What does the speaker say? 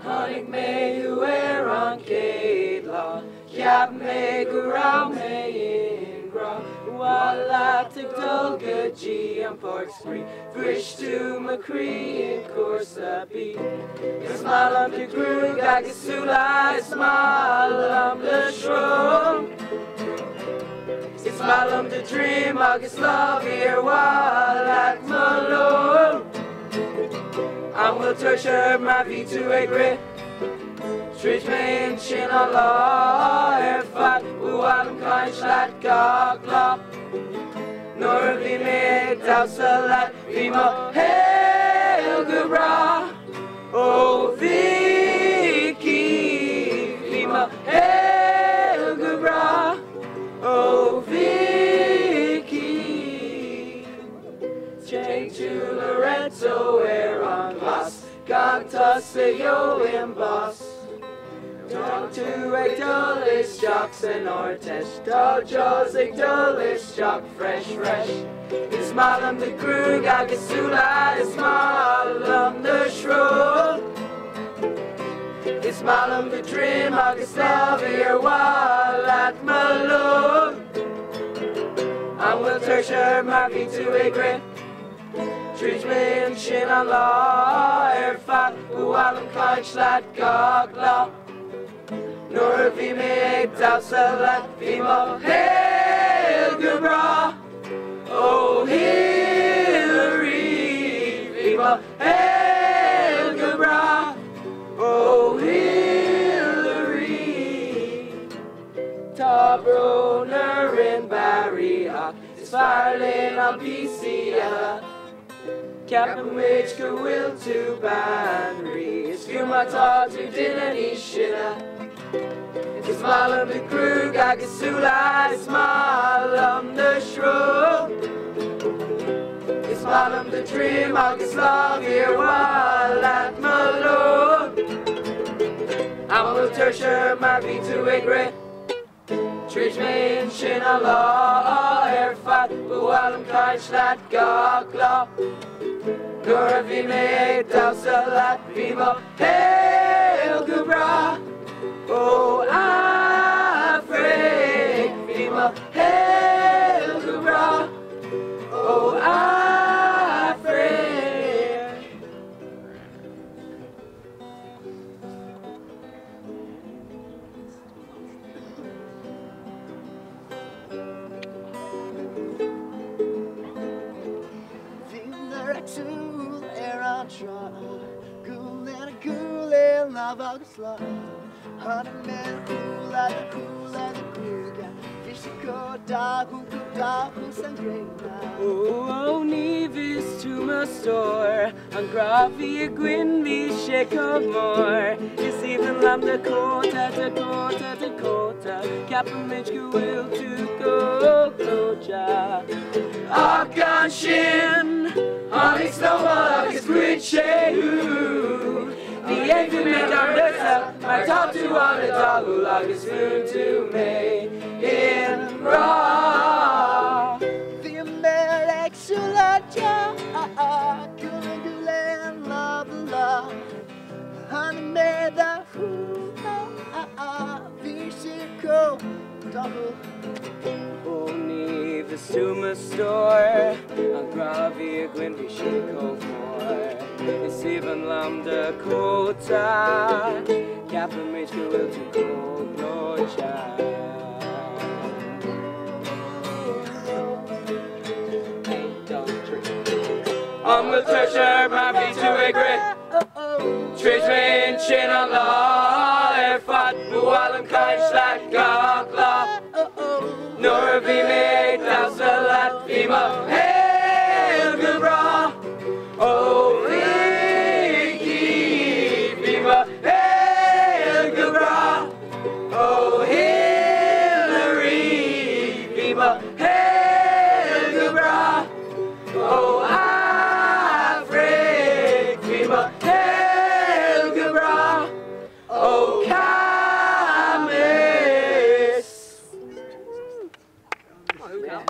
Hannig me uer an Eibhlín, Cap me gura me in gra. Wallatig dulga G and Port Spree, Frisch to Macree in Cúrsa be. Ismalam de Grug agasula, Ismalam de Shrum. Ismalam de Dream agus love here Wallat Malone. I'm will tertiary my V to a grit. Stretch me in chin a law, fat, I'm kind slat gogla. Nor be made salat, Vima, hail gubra. Oh, Vicky, Vima, hail gubra. Oh, Vicky. Change to Lorenzo, where on Las Gantas, yo in boss. Talk to a dullish jocks and ortesh, dojos a dullish jock, fresh. Ismalam the Krug, agasula, Ismalam the Shrew. Ismalam the Dream, Agaslavir, Wallat Malone. I will tertiary my feet to a grit. Treat me in chin on law, fat, I'm kind slat gogla. Nor vi me salat, Vima, hail gubra. Oh, Hillary, Vima, hail gubra. Oh, Hillary. Tabroner in Barriach, is filing on PCA. Captain which go will to Banry, is few my talk to dinner shilla. Ismalam the Krug, agasula, Ismalam the Shrew. Ismalam the Dream, Agaslavir, Wallat Malone. I'm a tertiary, my V to a grit. Treat me in chin a law, fat, I'm kind slat gogla. Nor vi me salat, Vima, hail gubra. Oh, Afrik, Vima, hail gubra. Oh, Afrik. Vinner eran tra, gulen lavagsla. Honey man, cool as the kruga. Fishiko dagu sangrena. Oh, Nevis to my store. On Gravi Gwyn vi shake more. It's even Lam Dakota. Captain Mitch will to go Koja. Akan Shin. Honey Snowball is great shehu. The Eibhlín made our lips my top to on a dog who log his moon to me in raw. The Americ Sulaja, Gulen love. Honey made the Vishiko double. Only the Suma store, on Gravi Gwyn vi shake more. It's even Lam Dakota, Captain Mitch will to go Noja. I'm with tertiary, my feet to a grit. Treat me in chin on law, fat, I'm kind slat gogla. Nor vi me salat, Vima, hail gubra. Oh, Vicky, Vima, hail gubra. Oh, Hillary, Vima, hail gubra. Oh, Afrik, Vima, hail gubra. Oh, Camus. Oh, yeah.